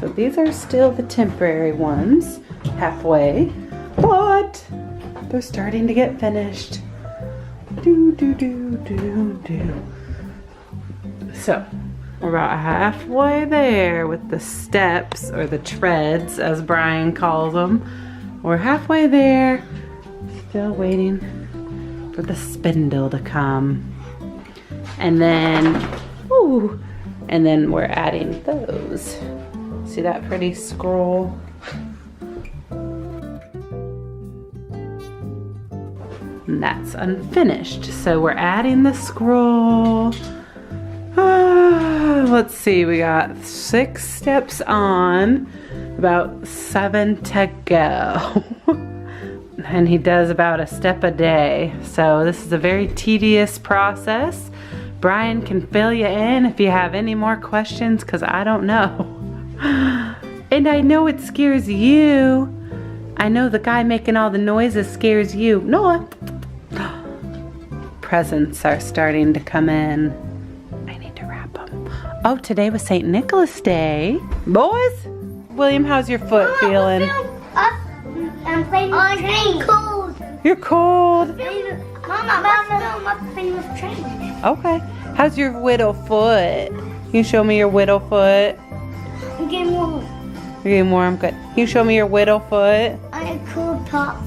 So these are still the temporary ones, halfway, but they're starting to get finished. So we're about halfway there with the steps, or the treads as Brian calls them. We're halfway there, still waiting for the spindle to come. And then, ooh, and then we're adding those. See that pretty scroll? And that's unfinished. So we're adding the scroll. Let's see, we got 6 steps on, about 7 to go. And he does about a step a day. So this is a very tedious process. Brian can fill you in if you have any more questions, because I don't know. And I know it scares you. I know the guy making all the noises scares you. Noah. Presents are starting to come in. I need to wrap them. Oh, today was St. Nicholas Day. Boys? William, how's your foot feeling? I'm playing with trains. Cold. You're cold. Mama, playing with trains. Okay. How's your widow foot? Can you show me your widow foot? I'm getting warm. You're getting warm? Good. Can you show me your widow foot? I have a cool top.